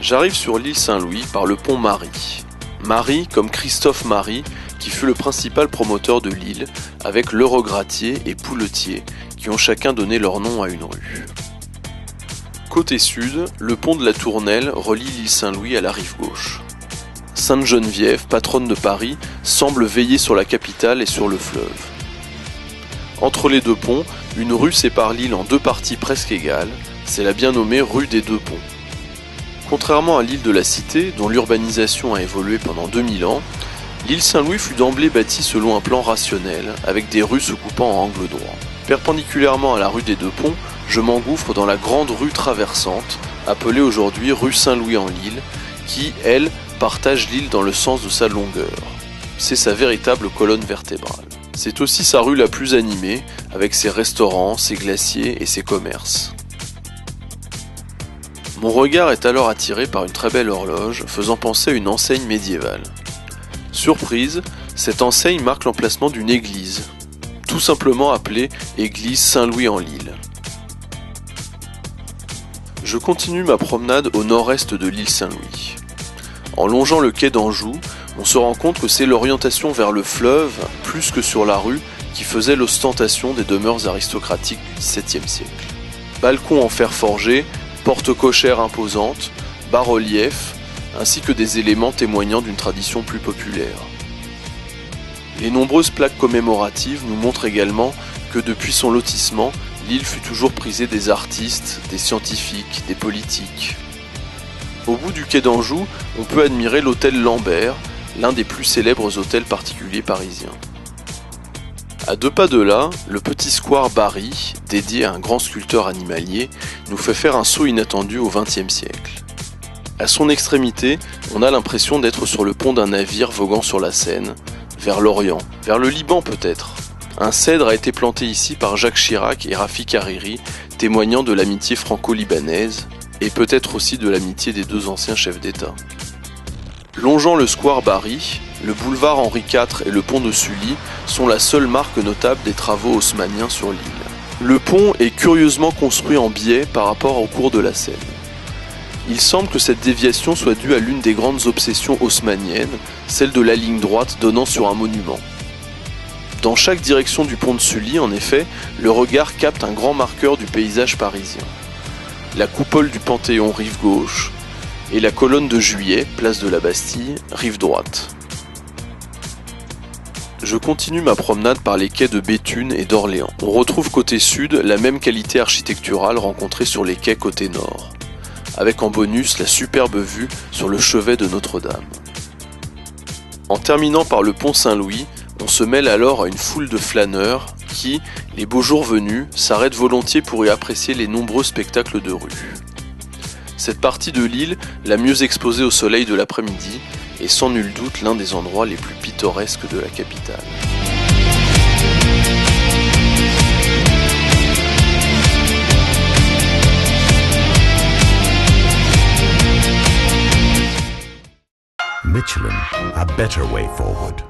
J'arrive sur l'île Saint-Louis par le pont Marie. Marie comme Christophe Marie, qui fut le principal promoteur de l'île, avec Lerot-Gratier et Pouletier, qui ont chacun donné leur nom à une rue. Côté sud, le pont de la Tournelle relie l'île Saint-Louis à la rive gauche. Sainte-Geneviève, patronne de Paris, semble veiller sur la capitale et sur le fleuve. Entre les deux ponts, une rue sépare l'île en deux parties presque égales, c'est la bien nommée rue des Deux Ponts. Contrairement à l'île de la Cité, dont l'urbanisation a évolué pendant 2000 ans, l'île Saint-Louis fut d'emblée bâtie selon un plan rationnel, avec des rues se coupant en angle droit. Perpendiculairement à la rue des Deux Ponts, je m'engouffre dans la grande rue traversante, appelée aujourd'hui rue Saint-Louis-en-l'Île, qui, elle, partage l'île dans le sens de sa longueur. C'est sa véritable colonne vertébrale. C'est aussi sa rue la plus animée, avec ses restaurants, ses glaciers et ses commerces. Mon regard est alors attiré par une très belle horloge, faisant penser à une enseigne médiévale. Surprise, cette enseigne marque l'emplacement d'une église, tout simplement appelée église Saint-Louis-en-l'Île. Je continue ma promenade au nord-est de l'île Saint-Louis. En longeant le quai d'Anjou, on se rend compte que c'est l'orientation vers le fleuve, plus que sur la rue, qui faisait l'ostentation des demeures aristocratiques du XVIIe siècle. Balcons en fer forgé, portes cochères imposantes, bas-reliefs, ainsi que des éléments témoignant d'une tradition plus populaire. Les nombreuses plaques commémoratives nous montrent également que depuis son lotissement, l'île fut toujours prisée des artistes, des scientifiques, des politiques. Au bout du quai d'Anjou, on peut admirer l'hôtel Lambert, l'un des plus célèbres hôtels particuliers parisiens. À 2 pas de là, le petit square Barry, dédié à un grand sculpteur animalier, nous fait faire un saut inattendu au XXe siècle. À son extrémité, on a l'impression d'être sur le pont d'un navire voguant sur la Seine, vers l'Orient, vers le Liban peut-être. Un cèdre a été planté ici par Jacques Chirac et Rafik Hariri, témoignant de l'amitié franco-libanaise, et peut-être aussi de l'amitié des deux anciens chefs d'État. Longeant le square Barry, le boulevard Henri IV et le pont de Sully sont la seule marque notable des travaux haussmanniens sur l'île. Le pont est curieusement construit en biais par rapport au cours de la Seine. Il semble que cette déviation soit due à l'une des grandes obsessions haussmanniennes, celle de la ligne droite donnant sur un monument. Dans chaque direction du pont de Sully, en effet, le regard capte un grand marqueur du paysage parisien. La coupole du Panthéon rive gauche, et la colonne de Juillet, place de la Bastille, rive droite. Je continue ma promenade par les quais de Béthune et d'Orléans. On retrouve côté sud la même qualité architecturale rencontrée sur les quais côté nord, avec en bonus la superbe vue sur le chevet de Notre-Dame. En terminant par le pont Saint-Louis, on se mêle alors à une foule de flâneurs qui, les beaux jours venus, s'arrêtent volontiers pour y apprécier les nombreux spectacles de rue. Cette partie de l'île, la mieux exposée au soleil de l'après-midi, est sans nul doute l'un des endroits les plus pittoresques de la capitale. Michelin, a better way forward.